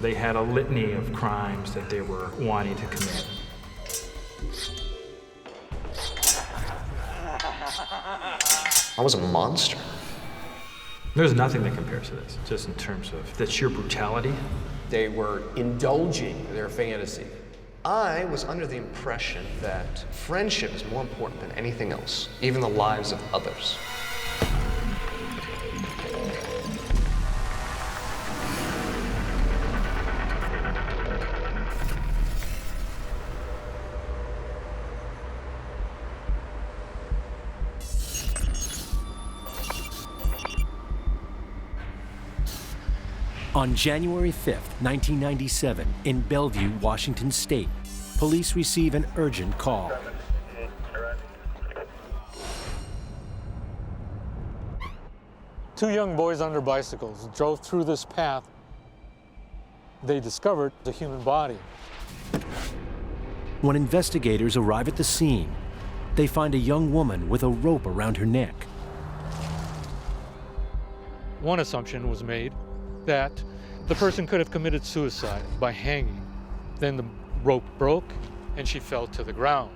They had a litany of crimes that they were wanting to commit. I was a monster. There's nothing that compares to this, just in terms of the sheer brutality. They were indulging their fantasy. I was under the impression that friendship is more important than anything else, even the lives of others. On January 5th, 1997, in Bellevue, Washington State, police receive an urgent call. Two young boys on their bicycles drove through this path. They discovered the human body. When investigators arrive at the scene, they find a young woman with a rope around her neck. One assumption was made that the person could have committed suicide by hanging. Then the rope broke and she fell to the ground.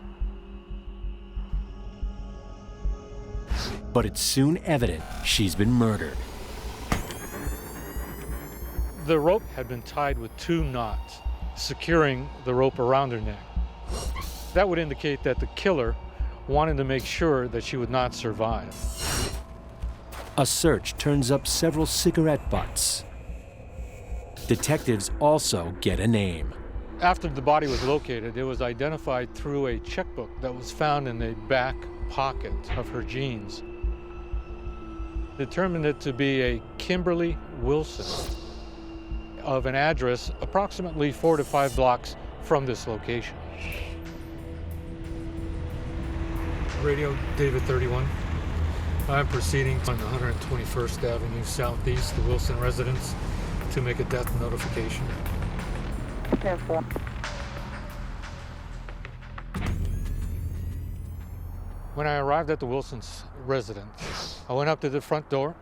But it's soon evident she's been murdered. The rope had been tied with 2 knots, securing the rope around her neck. That would indicate that the killer wanted to make sure that she would not survive. A search turns up several cigarette butts. Detectives also get a name. After the body was located, it was identified through a checkbook that was found in the back pocket of her jeans. Determined it to be a Kimberly Wilson of an address approximately 4 to 5 blocks from this location. Radio David 31. I'm proceeding on 121st Avenue Southeast, the Wilson residence, to make a death notification. When I arrived at the Wilson's residence, I went up to the front door,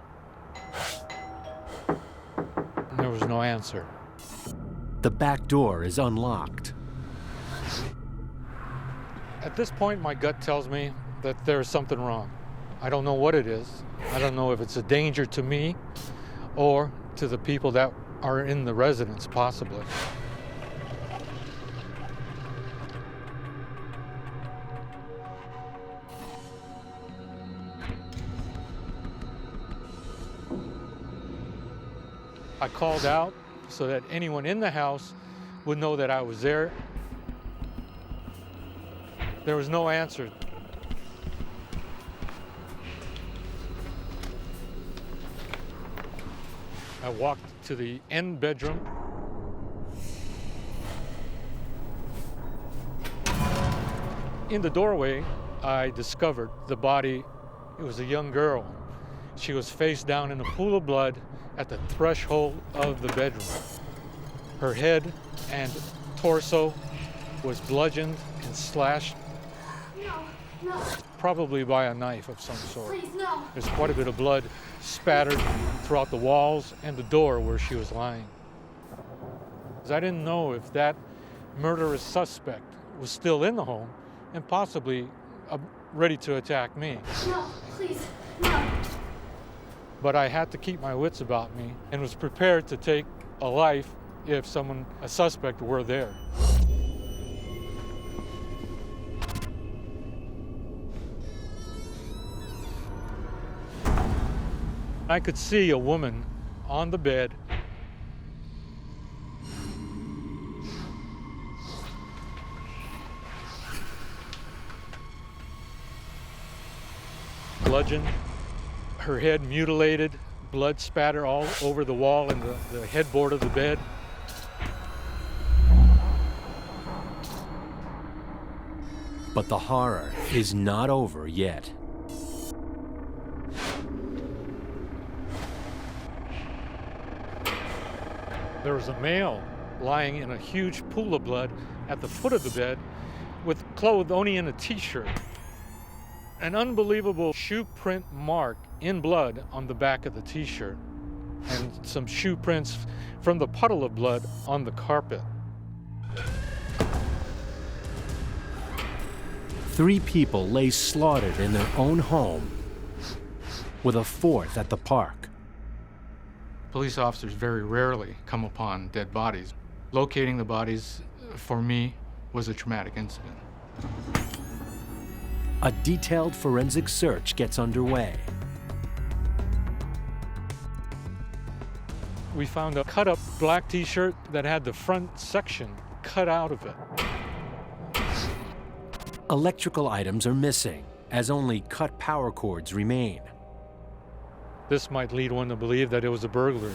and there was no answer. The back door is unlocked. At this point, my gut tells me that there's something wrong. I don't know what it is. I don't know if it's a danger to me or to the people that are in the residence, possibly. I called out so that anyone in the house would know that I was there. There was no answer. I walked to the end bedroom. In the doorway, I discovered the body. It was a young girl. She was face down in a pool of blood at the threshold of the bedroom. Her head and torso was bludgeoned and slashed, probably by a knife of some sort. Please, no. There's quite a bit of blood spattered throughout the walls and the door where she was lying. I didn't know if that murderous suspect was still in the home and possibly ready to attack me. No, please, no. But I had to keep my wits about me and was prepared to take a life if a suspect were there. I could see a woman on the bed. Bludgeoned, her head mutilated, blood spatter all over the wall and the headboard of the bed. But the horror is not over yet. There was a male lying in a huge pool of blood at the foot of the bed, clothed only in a t-shirt. An unbelievable shoe print mark in blood on the back of the t-shirt. and some shoe prints from the puddle of blood on the carpet. 3 people lay slaughtered in their own home, with a 4th at the park. Police officers very rarely come upon dead bodies. Locating the bodies, for me, was a traumatic incident. A detailed forensic search gets underway. We found a cut-up black t-shirt that had the front section cut out of it. Electrical items are missing, as only cut power cords remain. This might lead one to believe that it was a burglary.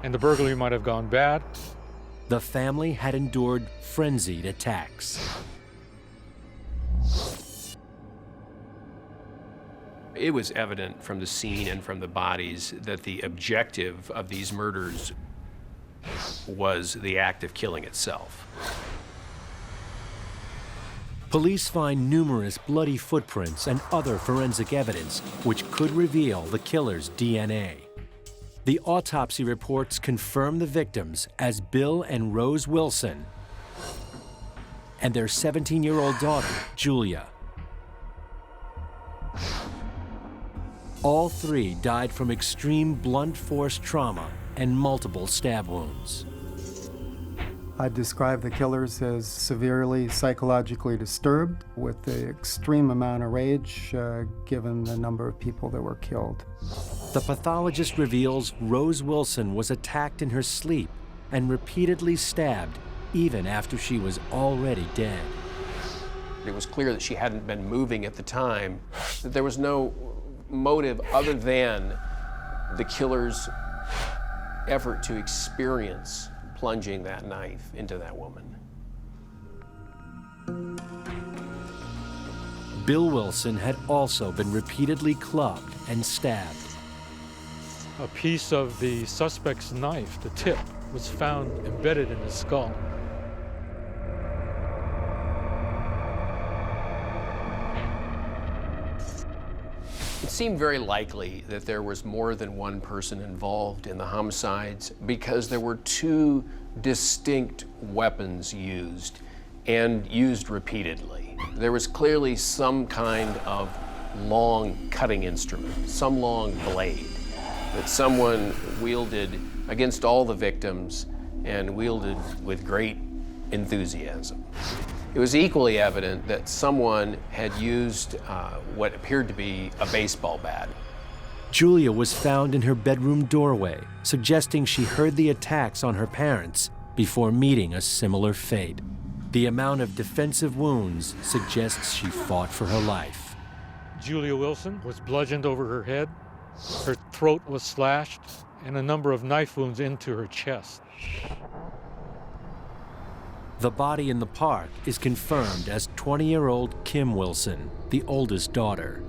And the burglary might have gone bad. The family had endured frenzied attacks. It was evident from the scene and from the bodies that the objective of these murders was the act of killing itself. Police find numerous bloody footprints and other forensic evidence which could reveal the killer's DNA. The autopsy reports confirm the victims as Bill and Rose Wilson and their 17-year-old daughter, Julia. All 3 died from extreme blunt force trauma and multiple stab wounds. I'd describe the killers as severely psychologically disturbed with the extreme amount of rage given the number of people that were killed. The pathologist reveals Rose Wilson was attacked in her sleep and repeatedly stabbed even after she was already dead. It was clear that she hadn't been moving at the time, that there was no motive other than the killer's effort to experience plunging that knife into that woman. Bill Wilson had also been repeatedly clubbed and stabbed. A piece of the suspect's knife, the tip, was found embedded in his skull. It seemed very likely that there was more than one person involved in the homicides because there were 2 distinct weapons used, and used repeatedly. There was clearly some kind of long cutting instrument, some long blade that someone wielded against all the victims and wielded with great enthusiasm. It was equally evident that someone had used what appeared to be a baseball bat. Julia was found in her bedroom doorway, suggesting she heard the attacks on her parents before meeting a similar fate. The amount of defensive wounds suggests she fought for her life. Julia Wilson was bludgeoned over her head, her throat was slashed, and a number of knife wounds into her chest. The body in the park is confirmed as 20-year-old Kim Wilson, the oldest daughter.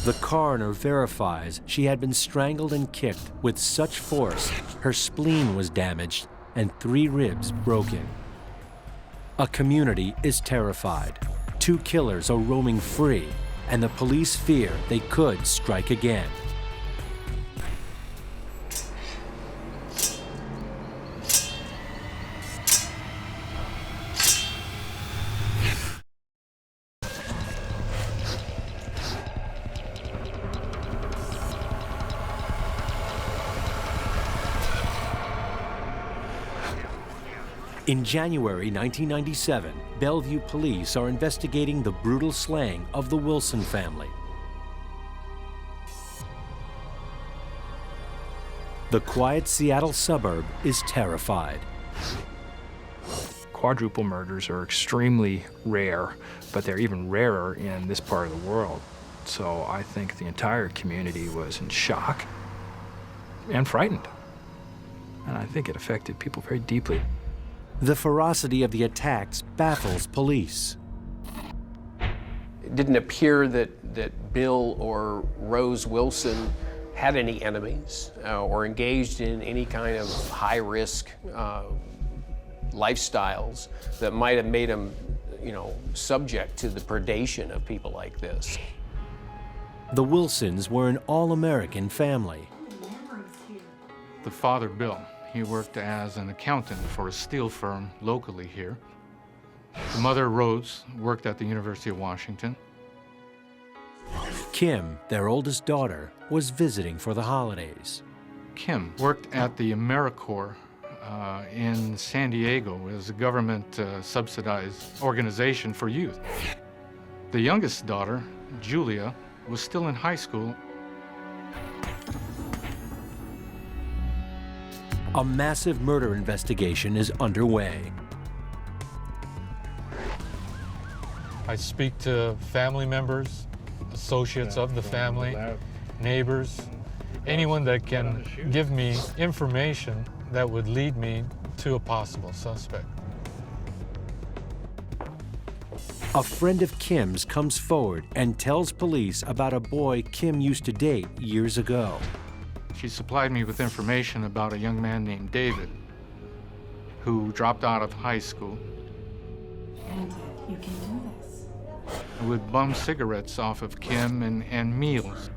The coroner verifies she had been strangled and kicked with such force her spleen was damaged and 3 ribs broken. A community is terrified. 2 killers are roaming free, and the police fear they could strike again. In January 1997, Bellevue police are investigating the brutal slaying of the Wilson family. The quiet Seattle suburb is terrified. Quadruple murders are extremely rare, but they're even rarer in this part of the world. So I think the entire community was in shock and frightened. And I think it affected people very deeply. The ferocity of the attacks baffles police. It didn't appear that Bill or Rose Wilson had any enemies or engaged in any kind of high-risk lifestyles that might have made them, subject to the predation of people like this. The Wilsons were an all-American family. The father, Bill, he worked as an accountant for a steel firm locally here. The mother, Rose, worked at the University of Washington. Kim, their oldest daughter, was visiting for the holidays. Kim worked at the AmeriCorps in San Diego as a government subsidized organization for youth. The youngest daughter, Julia, was still in high school. A massive murder investigation is underway. I speak to family members, associates of the family, neighbors, anyone that can give me information that would lead me to a possible suspect. A friend of Kim's comes forward and tells police about a boy Kim used to date years ago. She supplied me with information about a young man named David who dropped out of high school. You can do this. Would bum cigarettes off of Kim and meals.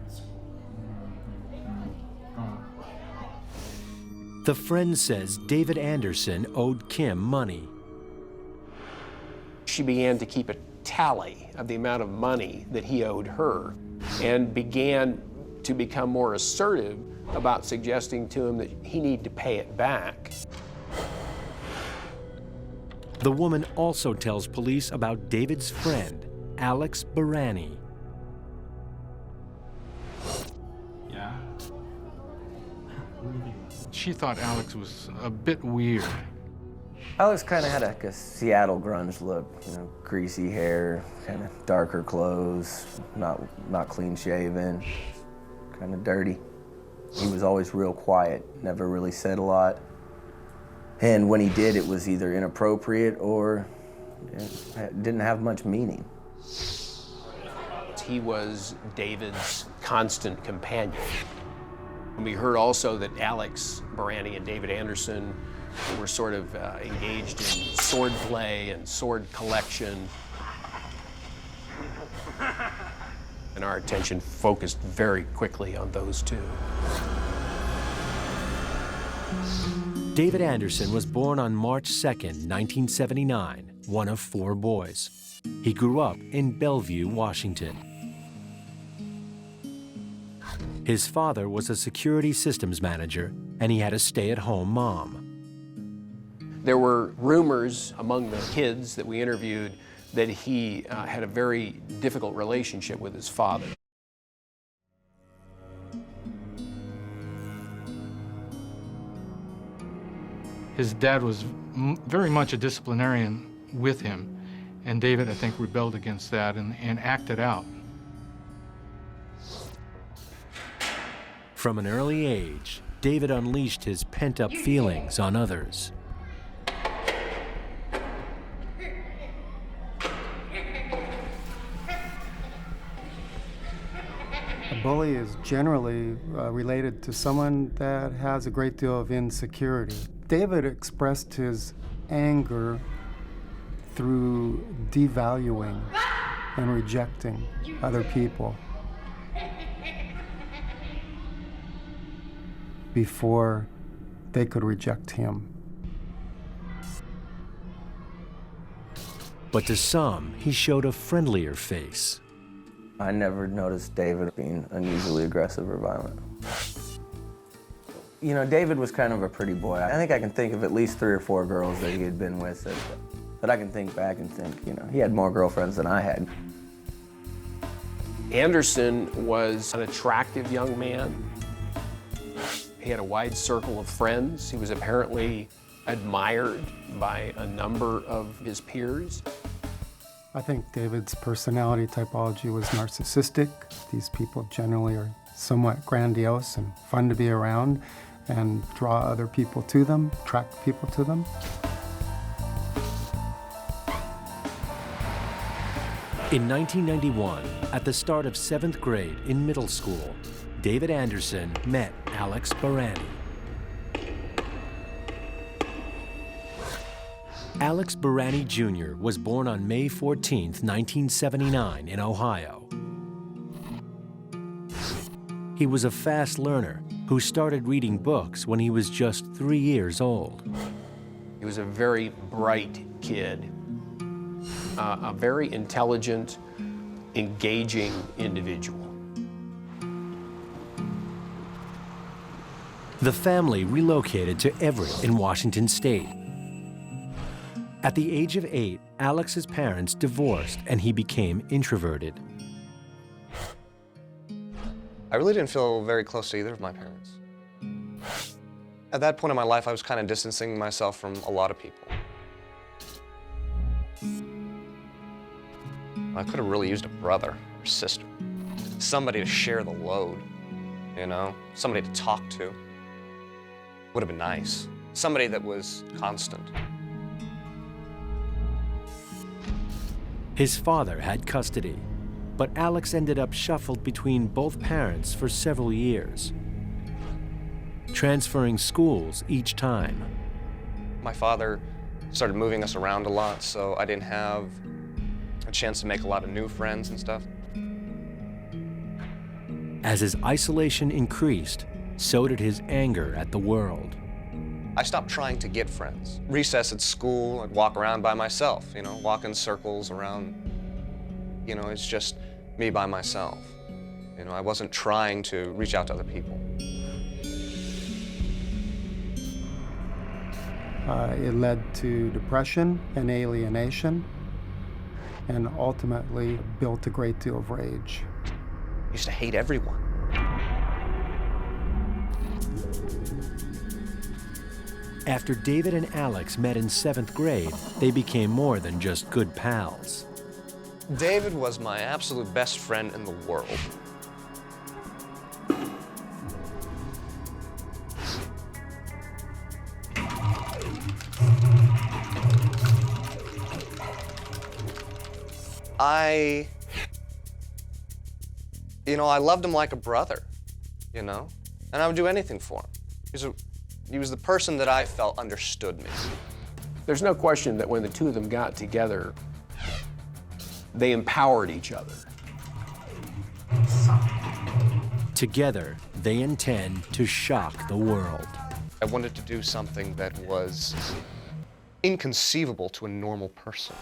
The friend says David Anderson owed Kim money. She began to keep a tally of the amount of money that he owed her and began to become more assertive about suggesting to him that he needed to pay it back. The woman also tells police about David's friend, Alex Baranni. She thought Alex was a bit weird. Alex kind of had like a Seattle grunge look, you know, greasy hair, kind of darker clothes, not clean shaven, kind of dirty. He was always real quiet, never really said a lot. And when he did, it was either inappropriate or it didn't have much meaning. He was David's constant companion. We heard also that Alex Baranni and David Anderson were sort of engaged in sword play and sword collection. And our attention focused very quickly on those two. David Anderson was born on March 2nd, 1979, one of 4 boys. He grew up in Bellevue, Washington. His father was a security systems manager, and he had a stay-at-home mom. There were rumors among the kids that we interviewed that he had a very difficult relationship with his father. His dad was very much a disciplinarian with him, and David, I think, rebelled against that and acted out. From an early age, David unleashed his pent-up feelings on others. A bully is generally related to someone that has a great deal of insecurity. David expressed his anger through devaluing and rejecting other people before they could reject him. But to some, he showed a friendlier face. I never noticed David being unusually aggressive or violent. You know, David was kind of a pretty boy. I think I can think of at least 3 or 4 girls that he had been with that I can think back and think, you know, he had more girlfriends than I had. Anderson was an attractive young man. He had a wide circle of friends. He was apparently admired by a number of his peers. I think David's personality typology was narcissistic. These people generally are somewhat grandiose and fun to be around and draw other people to them, attract people to them. In 1991, at the start of 7th grade in middle school, David Anderson met Alex Baranni. Alex Baranni Jr. was born on May 14, 1979 in Ohio. He was a fast learner who started reading books when he was just 3 years old. He was a very bright kid, a very intelligent, engaging individual. The family relocated to Everett in Washington State. At the age of 8, Alex's parents divorced and he became introverted. I really didn't feel very close to either of my parents. At that point in my life, I was kind of distancing myself from a lot of people. I could have really used a brother or sister, somebody to share the load, you know, somebody to talk to. Would have been nice. Somebody that was constant. His father had custody, but Alex ended up shuffled between both parents for several years, transferring schools each time. My father started moving us around a lot, so I didn't have a chance to make a lot of new friends and stuff. As his isolation increased, so did his anger at the world. I stopped trying to get friends. Recess at school, I'd walk around by myself, you know, walk in circles around, you know, it's just me by myself. You know, I wasn't trying to reach out to other people. It led to depression and alienation, and ultimately built a great deal of rage. I used to hate everyone. After David and Alex met in 7th grade, they became more than just good pals. David was my absolute best friend in the world. I loved him like a brother, you know, and I would do anything for him. He was the person that I felt understood me. There's no question that when the two of them got together, they empowered each other. Together, they intend to shock the world. I wanted to do something that was inconceivable to a normal person.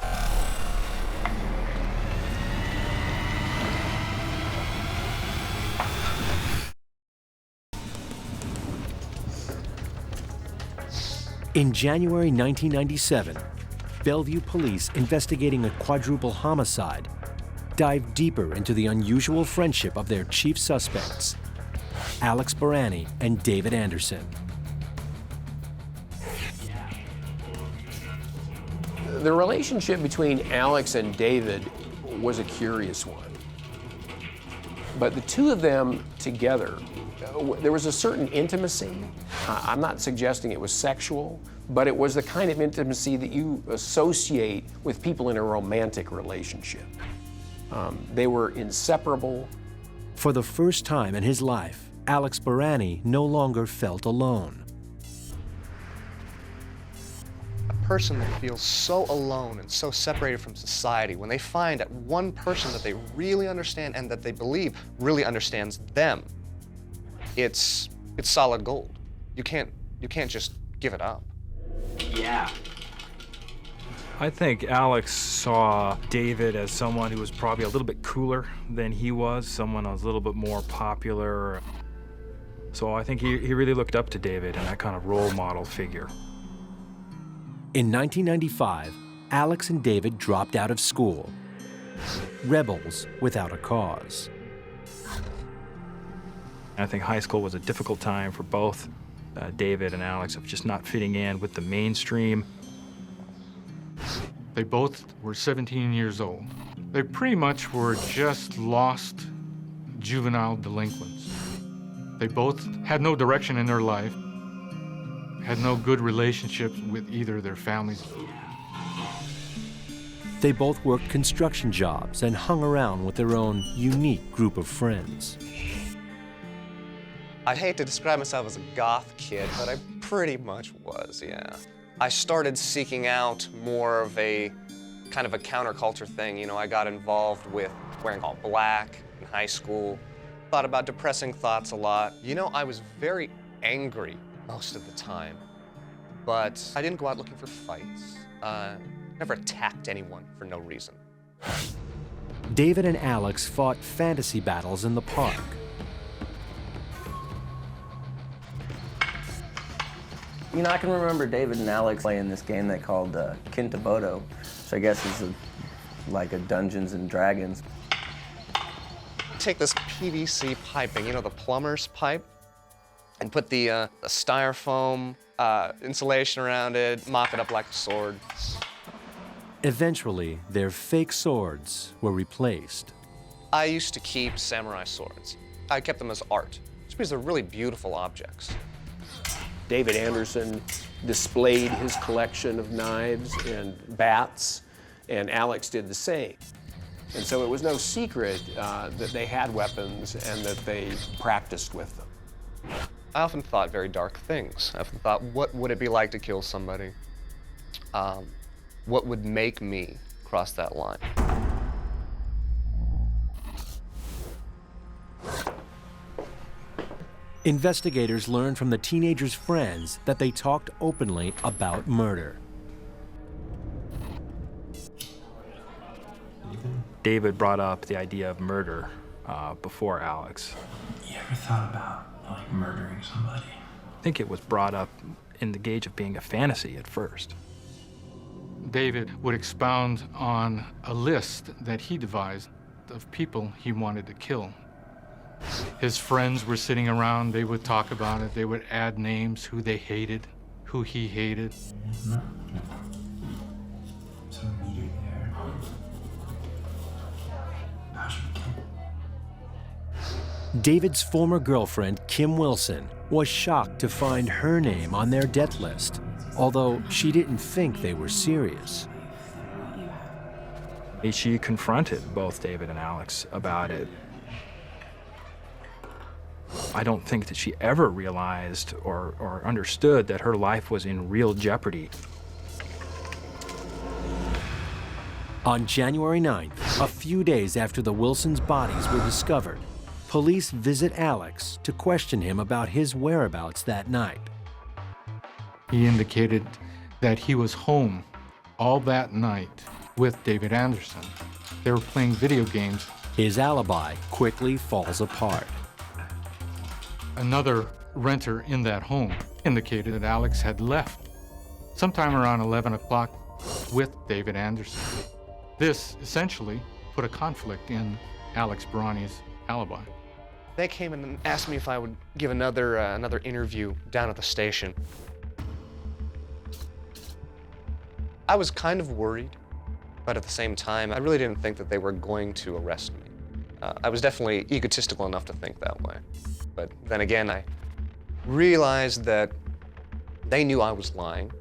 In January 1997, Bellevue police investigating a quadruple homicide dived deeper into the unusual friendship of their chief suspects, Alex Baranni and David Anderson. The relationship between Alex and David was a curious one. But the two of them together, there was a certain intimacy. I'm not suggesting it was sexual, but it was the kind of intimacy that you associate with people in a romantic relationship. They were inseparable. For the first time in his life, Alex Baranni no longer felt alone. A person that feels so alone and so separated from society, when they find that one person that they really understand and that they believe really understands them, it's solid gold. You can't just give it up. Yeah. I think Alex saw David as someone who was probably a little bit cooler than he was, someone who was a little bit more popular. So I think he really looked up to David and that kind of role model figure. In 1995, Alex and David dropped out of school. Rebels without a cause. I think high school was a difficult time for both David and Alex of just not fitting in with the mainstream. They both were 17 years old. They pretty much were just lost juvenile delinquents. They both had no direction in their life, had no good relationships with either of their families. They both worked construction jobs and hung around with their own unique group of friends. I'd hate to describe myself as a goth kid, but I pretty much was, yeah. I started seeking out more of a kind of a counterculture thing. You know, I got involved with wearing all black in high school, Thought about depressing thoughts a lot. You know, I was very angry most of the time, but I didn't go out looking for fights. Never attacked anyone for no reason. David and Alex fought fantasy battles in the park. You know, I can remember David and Alex playing this game they called Quintessential, which I guess is like a Dungeons and Dragons. Take this PVC piping, you know, the plumber's pipe, and put the styrofoam insulation around it, mop it up like a sword. Eventually, their fake swords were replaced. I used to keep samurai swords. I kept them as art, just because they're really beautiful objects. David Anderson displayed his collection of knives and bats, and Alex did the same. And so it was no secret that they had weapons and that they practiced with them. I often thought very dark things. I often thought, what would it be like to kill somebody? What would make me cross that line? Investigators learned from the teenagers' friends that they talked openly about murder. David brought up the idea of murder before Alex. You ever thought about, like, murdering somebody? I think it was brought up in the gauge of being a fantasy at first. David would expound on a list that he devised of people he wanted to kill. His friends were sitting around, they would talk about it, they would add names, who they hated, who he hated. So meet there. How should we kill? David's former girlfriend, Kim Wilson, was shocked to find her name on their death list, although she didn't think they were serious. She confronted both David and Alex about it. I don't think that she ever realized or understood that her life was in real jeopardy. On January 9th, a few days after the Wilsons' bodies were discovered, police visit Alex to question him about his whereabouts that night. He indicated that he was home all that night with David Anderson. They were playing video games. His alibi quickly falls apart. Another renter in that home indicated that Alex had left sometime around 11 o'clock with David Anderson. This essentially put a conflict in Alex Baranni's alibi. They came in and asked me if I would give another interview down at the station. I was kind of worried, but at the same time, I really didn't think that they were going to arrest me. I was definitely egotistical enough to think that way. But then again, I realized that they knew I was lying.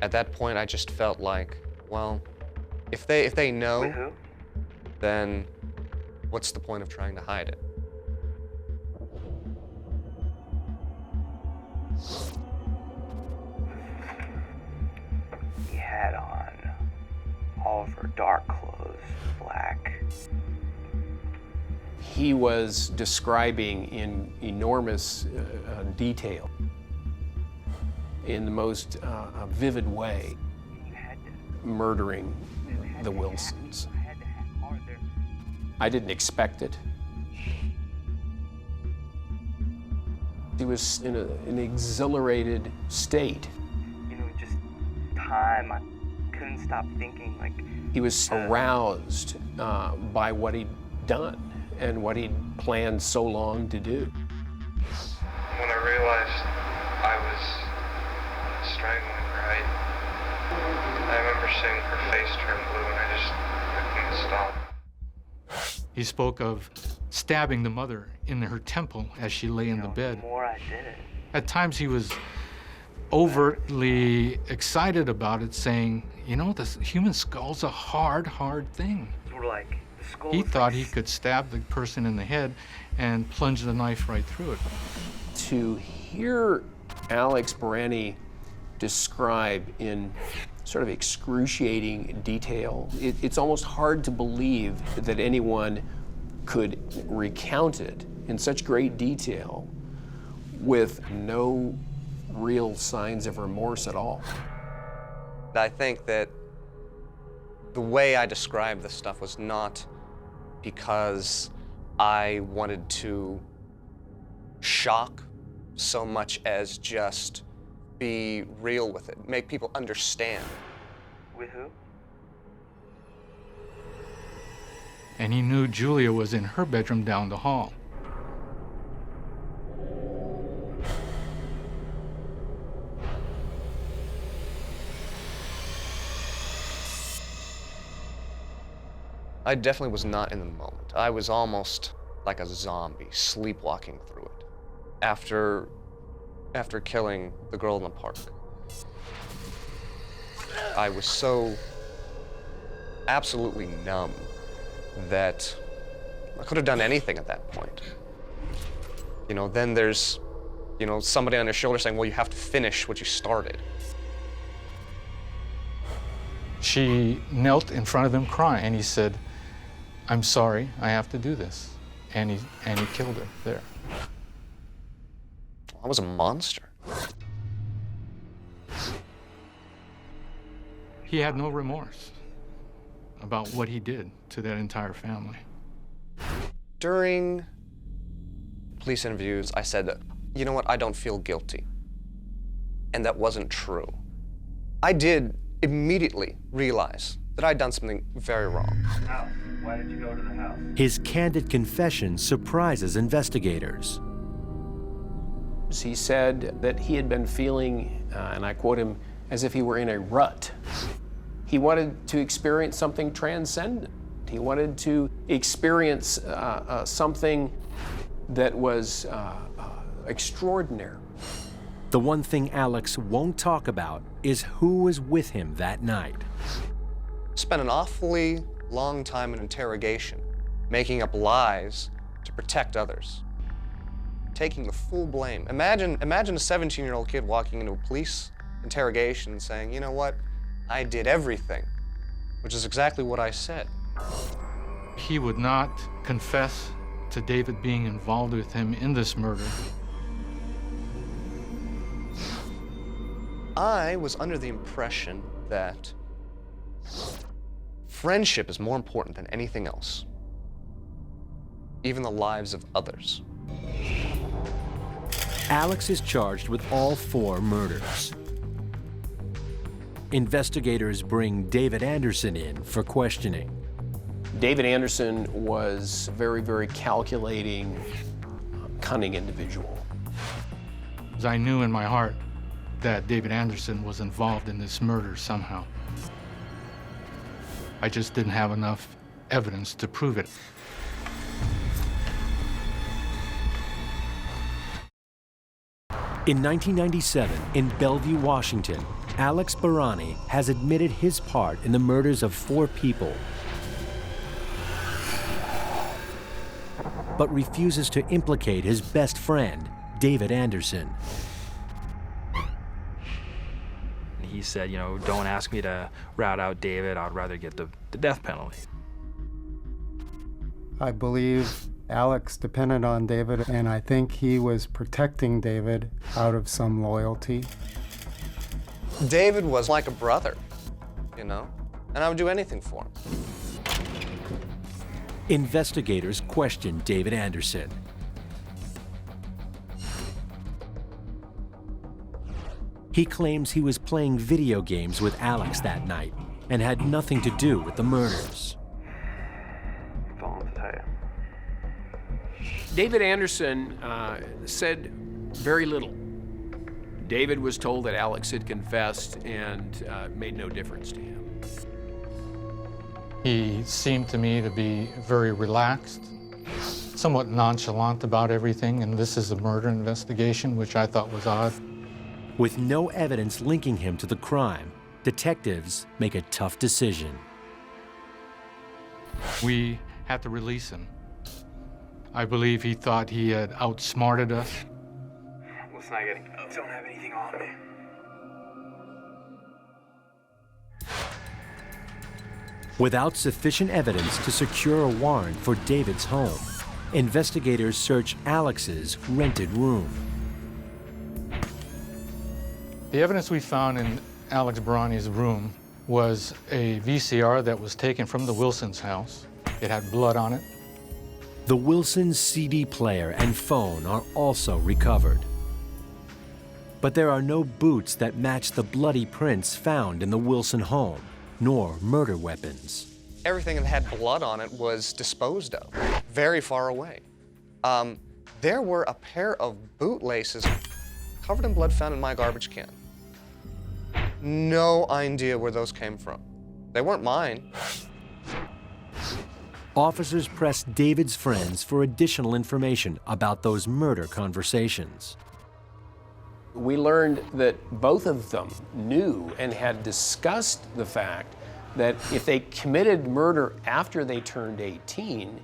At that point, I just felt like, well, if they know, then what's the point of trying to hide it? He had on all of her dark clothes, black. He was describing in enormous detail, in the most vivid way, murdering the Wilsons. I didn't expect it. He was in an exhilarated state. You know, just time, I couldn't stop thinking, like... He was aroused by what he'd done and what he'd planned so long to do. When I realized I was strangling her, I remember seeing her face turn blue and I couldn't stop. He spoke of stabbing the mother in her temple as she lay in the bed. The more I did it. At times he was overtly excited about it, saying, you know, the human skull's a hard, hard thing. Sort of like the skull. He thought he could stab the person in the head and plunge the knife right through it. To hear Alex Baranni describe in sort of excruciating detail, it's almost hard to believe that anyone could recount it in such great detail with no real signs of remorse at all. I think that the way I described this stuff was not because I wanted to shock so much as just be real with it, make people understand. With who? And he knew Julia was in her bedroom down the hall. I definitely was not in the moment. I was almost like a zombie, sleepwalking through it. After killing the girl in the park, I was so absolutely numb that I could have done anything at that point. You know, then there's, you know, somebody on your shoulder saying, well, you have to finish what you started. She knelt in front of him crying, and he said, I'm sorry, I have to do this. And he killed her there. I was a monster. He had no remorse about what he did to that entire family. During police interviews, I said, you know what, I don't feel guilty. And that wasn't true. I did immediately realize that I'd done something very wrong. House. Why did you go to the house? His candid confession surprises investigators. He said that he had been feeling, and I quote him, as if he were in a rut. He wanted to experience something transcendent. He wanted to experience something that was extraordinary. The one thing Alex won't talk about is who was with him that night. Spent an awfully long time in interrogation, making up lies to protect others, taking the full blame. Imagine a 17-year-old kid walking into a police interrogation and saying, you know what, I did everything, which is exactly what I said. He would not confess to David being involved with him in this murder. I was under the impression that friendship is more important than anything else, even the lives of others. Alex is charged with all 4 murders. Investigators bring David Anderson in for questioning. David Anderson was a very, very calculating, cunning individual. I knew in my heart that David Anderson was involved in this murder somehow. I just didn't have enough evidence to prove it. In 1997, in Bellevue, Washington, Alex Baranni has admitted his part in the murders of 4 people, but refuses to implicate his best friend, David Anderson. He said, you know, don't ask me to rat out David, I'd rather get the death penalty. I believe Alex depended on David, and I think he was protecting David out of some loyalty. David was like a brother, you know, and I would do anything for him. Investigators question David Anderson. He claims he was playing video games with Alex that night and had nothing to do with the murders. That's all I'm saying. David Anderson said very little. David was told that Alex had confessed, and it made no difference to him. He seemed to me to be very relaxed, somewhat nonchalant about everything, and this is a murder investigation, which I thought was odd. With no evidence linking him to the crime, detectives make a tough decision. We had to release him. I believe he thought he had outsmarted us. Listen, I don't have anything on me. Without sufficient evidence to secure a warrant for David's home, investigators search Alex's rented room. The evidence we found in Alex Baranni's room was a VCR that was taken from the Wilsons' house. It had blood on it. The Wilsons' CD player and phone are also recovered. But there are no boots that match the bloody prints found in the Wilson home, nor murder weapons. Everything that had blood on it was disposed of very far away. There were a pair of bootlaces covered in blood found in my garbage can. No idea where those came from. They weren't mine. Officers pressed David's friends for additional information about those murder conversations. We learned that both of them knew and had discussed the fact that if they committed murder after they turned 18,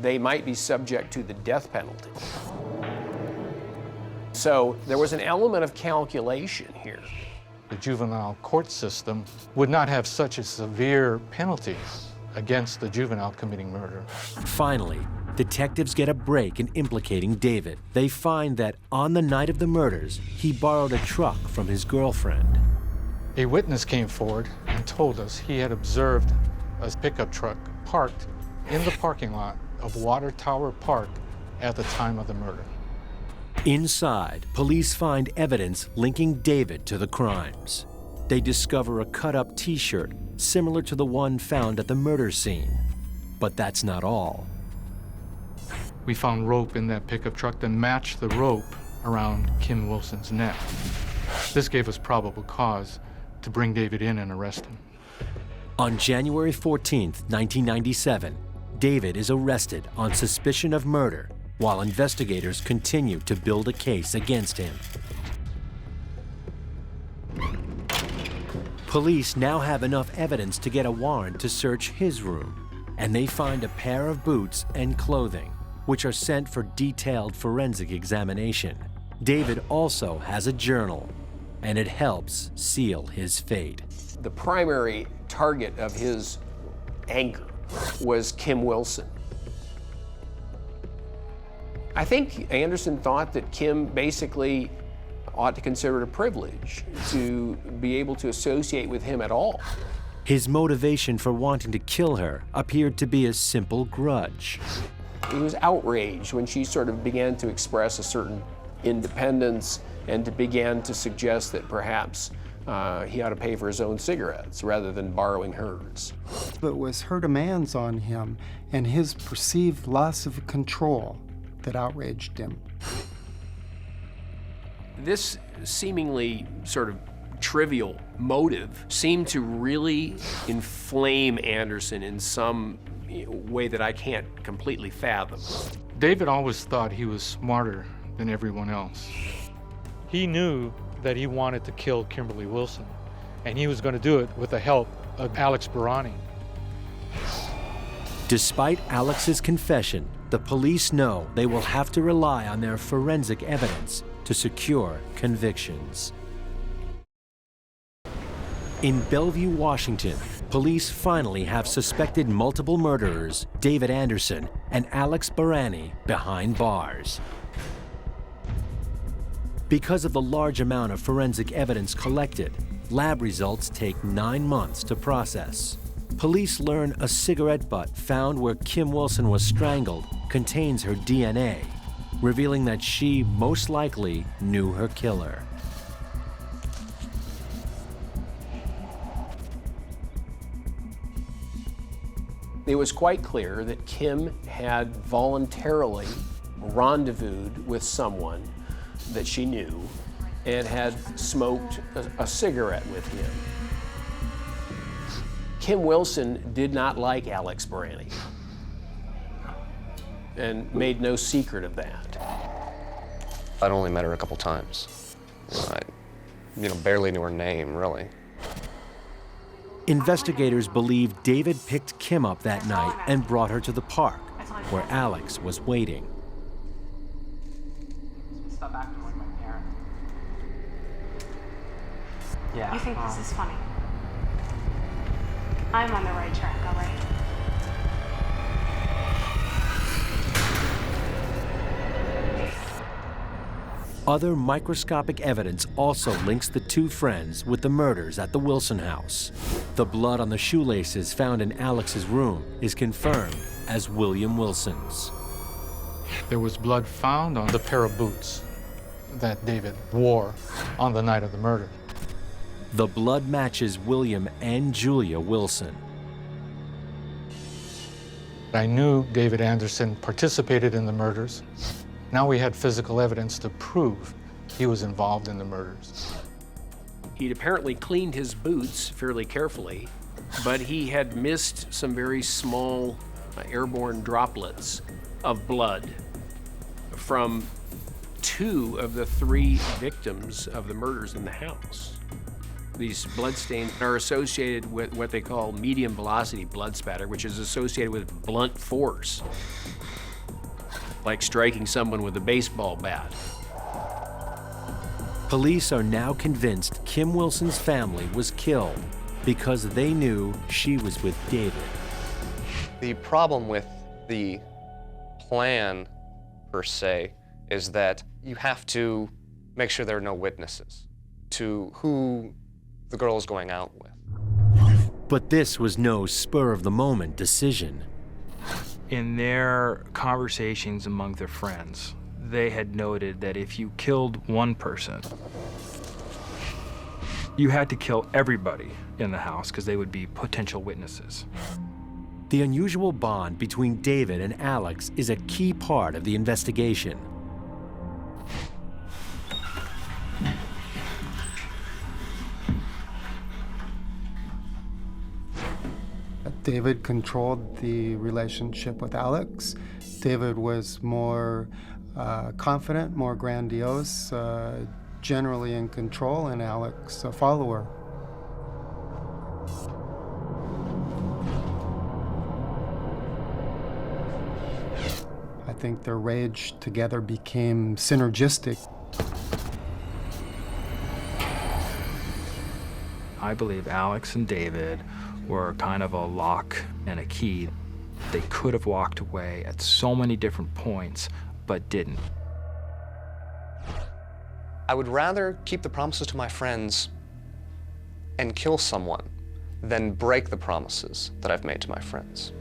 they might be subject to the death penalty. So there was an element of calculation here. The juvenile court system would not have such a severe penalty against the juvenile committing murder. Finally, detectives get a break in implicating David. They find that on the night of the murders, he borrowed a truck from his girlfriend. A witness came forward and told us he had observed a pickup truck parked in the parking lot of Water Tower Park at the time of the murder. Inside, police find evidence linking David to the crimes. They discover a cut-up T-shirt similar to the one found at the murder scene. But that's not all. We found rope in that pickup truck that matched the rope around Kim Wilson's neck. This gave us probable cause to bring David in and arrest him. On January 14th, 1997, David is arrested on suspicion of murder while investigators continue to build a case against him. Police now have enough evidence to get a warrant to search his room, and they find a pair of boots and clothing, which are sent for detailed forensic examination. David also has a journal, and it helps seal his fate. The primary target of his anger was Kim Wilson. I think Anderson thought that Kim basically ought to consider it a privilege to be able to associate with him at all. His motivation for wanting to kill her appeared to be a simple grudge. He was outraged when she sort of began to express a certain independence and began to suggest that perhaps he ought to pay for his own cigarettes rather than borrowing hers. It was her demands on him and his perceived loss of control that outraged him. This seemingly sort of trivial motive seemed to really inflame Anderson in some way that I can't completely fathom. David always thought he was smarter than everyone else. He knew that he wanted to kill Kimberly Wilson, and he was going to do it with the help of Alex Baranni. Despite Alex's confession, the police know they will have to rely on their forensic evidence to secure convictions. In Bellevue, Washington, police finally have suspected multiple murderers, David Anderson and Alex Baranni, behind bars. Because of the large amount of forensic evidence collected, lab results take 9 months to process. Police learn a cigarette butt found where Kim Wilson was strangled contains her DNA, revealing that she most likely knew her killer. It was quite clear that Kim had voluntarily rendezvoused with someone that she knew and had smoked a cigarette with him. Kim Wilson did not like Alex Baranni and made no secret of that. I'd only met her a couple times. I barely knew her name, really. Investigators believe David picked Kim up that night and brought her to the park, where Alex was waiting. Stop acting like my parent. Yeah. You think this is funny? I'm on the right track, all right? Other microscopic evidence also links the two friends with the murders at the Wilson house. The blood on the shoelaces found in Alex's room is confirmed as William Wilson's. There was blood found on the pair of boots that David wore on the night of the murder. The blood matches William and Julia Wilson. I knew David Anderson participated in the murders. Now we had physical evidence to prove he was involved in the murders. He'd apparently cleaned his boots fairly carefully, but he had missed some very small airborne droplets of blood from 2 of the 3 victims of the murders in the house. These bloodstains are associated with what they call medium velocity blood spatter, which is associated with blunt force, like striking someone with a baseball bat. Police are now convinced Kim Wilson's family was killed because they knew she was with David. The problem with the plan, per se, is that you have to make sure there are no witnesses to who the girl is going out with. But this was no spur-of-the-moment decision. In their conversations among their friends, they had noted that if you killed one person, you had to kill everybody in the house because they would be potential witnesses. The unusual bond between David and Alex is a key part of the investigation. David controlled the relationship with Alex. David was more confident, more grandiose, generally in control, and Alex a follower. I think their rage together became synergistic. I believe Alex and David were kind of a lock and a key. They could have walked away at so many different points, but didn't. I would rather keep the promises to my friends and kill someone than break the promises that I've made to my friends.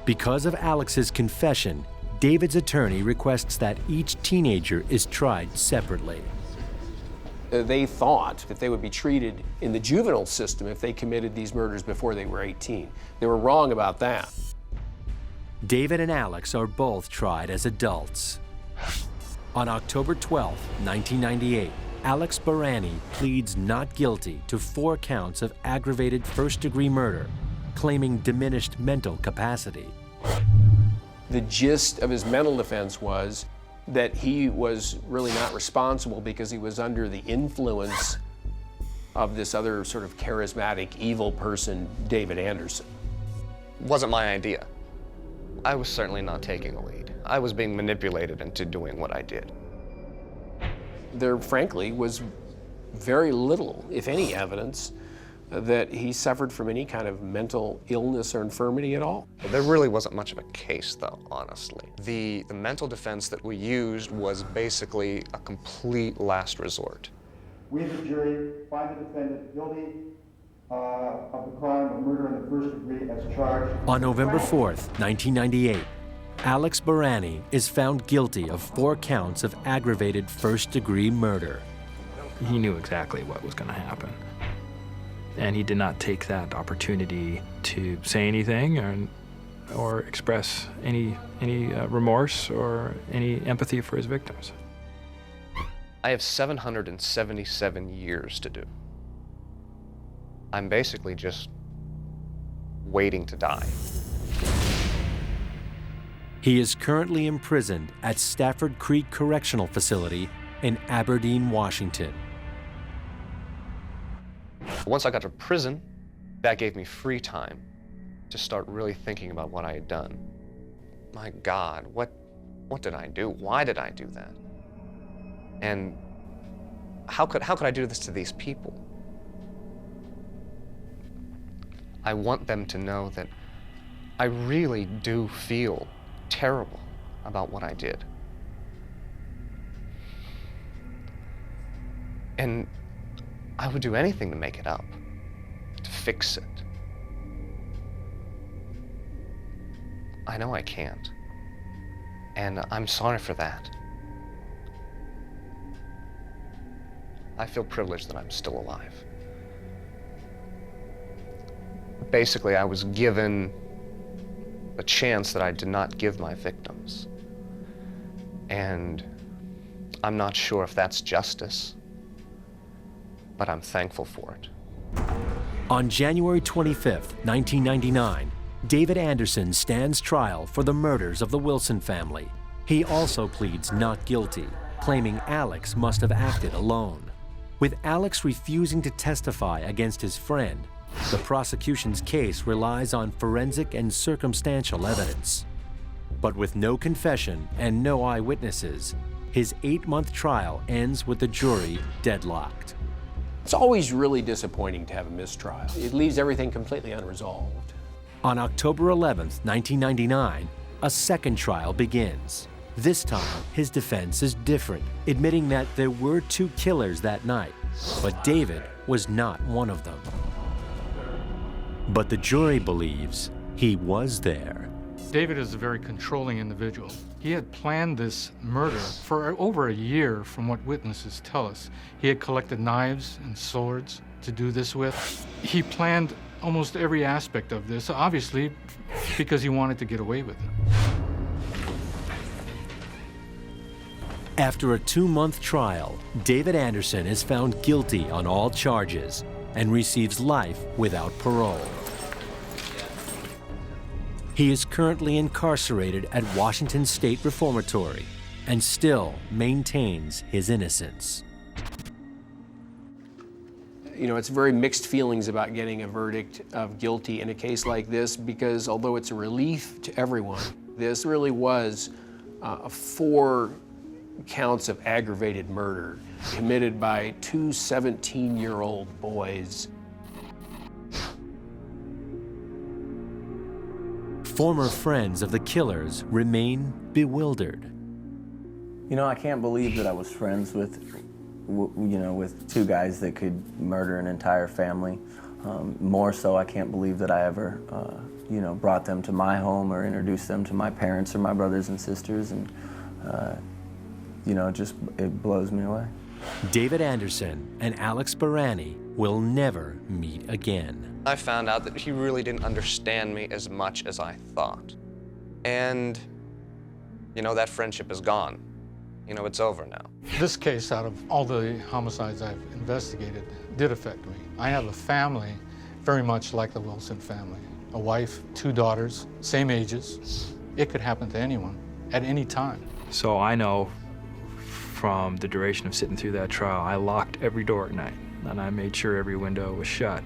Because of Alex's confession, David's attorney requests that each teenager is tried separately. They thought that they would be treated in the juvenile system if they committed these murders before they were 18. They were wrong about that. David and Alex are both tried as adults. On October 12, 1998, Alex Baranni pleads not guilty to 4 counts of aggravated first-degree murder, claiming diminished mental capacity. The gist of his mental defense was that he was really not responsible because he was under the influence of this other sort of charismatic, evil person, David Anderson. Wasn't my idea. I was certainly not taking the lead. I was being manipulated into doing what I did. There, frankly, was very little, if any, evidence that he suffered from any kind of mental illness or infirmity at all. There really wasn't much of a case, though, honestly. The mental defense that we used was basically a complete last resort. We, the jury, find the defendant guilty of the crime of murder in the first degree as charged. On November 4th, 1998, Alex Baranni is found guilty of 4 counts of aggravated first-degree murder. He knew exactly what was going to happen. And he did not take that opportunity to say anything or express any remorse or any empathy for his victims. I have 777 years to do. I'm basically just waiting to die. He is currently imprisoned at Stafford Creek Correctional Facility in Aberdeen, Washington. Once I got to prison, that gave me free time to start really thinking about what I had done. My God, what did I do? Why did I do that? And how could I do this to these people? I want them to know that I really do feel terrible about what I did. And I would do anything to make it up, to fix it. I know I can't. And I'm sorry for that. I feel privileged that I'm still alive. Basically, I was given a chance that I did not give my victims. And I'm not sure if that's justice, but I'm thankful for it. On January 25th, 1999, David Anderson stands trial for the murders of the Wilson family. He also pleads not guilty, claiming Alex must have acted alone. With Alex refusing to testify against his friend, the prosecution's case relies on forensic and circumstantial evidence. But with no confession and no eyewitnesses, his 8-month trial ends with the jury deadlocked. It's always really disappointing to have a mistrial. It leaves everything completely unresolved. On October 11th, 1999, a second trial begins. This time, his defense is different, admitting that there were 2 killers that night, but David was not one of them. But the jury believes he was there. David is a very controlling individual. He had planned this murder for over a year, from what witnesses tell us. He had collected knives and swords to do this with. He planned almost every aspect of this, obviously, because he wanted to get away with it. After a 2-month trial, David Anderson is found guilty on all charges and receives life without parole. He is currently incarcerated at Washington State Reformatory and still maintains his innocence. You know, it's very mixed feelings about getting a verdict of guilty in a case like this, because although it's a relief to everyone, this really was 4 counts of aggravated murder committed by 2 17-year-old boys. Former friends of the killers remain bewildered. You know, I can't believe that I was friends with, with 2 guys that could murder an entire family. More so, I can't believe that I ever, brought them to my home or introduced them to my parents or my brothers and sisters, and it blows me away. David Anderson and Alex Baranni will never meet again. I found out that he really didn't understand me as much as I thought. And, that friendship is gone. It's over now. This case, out of all the homicides I've investigated, did affect me. I have a family very much like the Wilson family. A wife, 2 daughters, same ages. It could happen to anyone at any time. So I know from the duration of sitting through that trial, I locked every door at night, and I made sure every window was shut,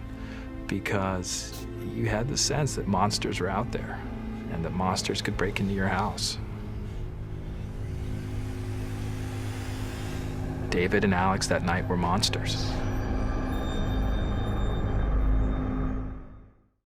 because you had the sense that monsters were out there and that monsters could break into your house. David and Alex that night were monsters.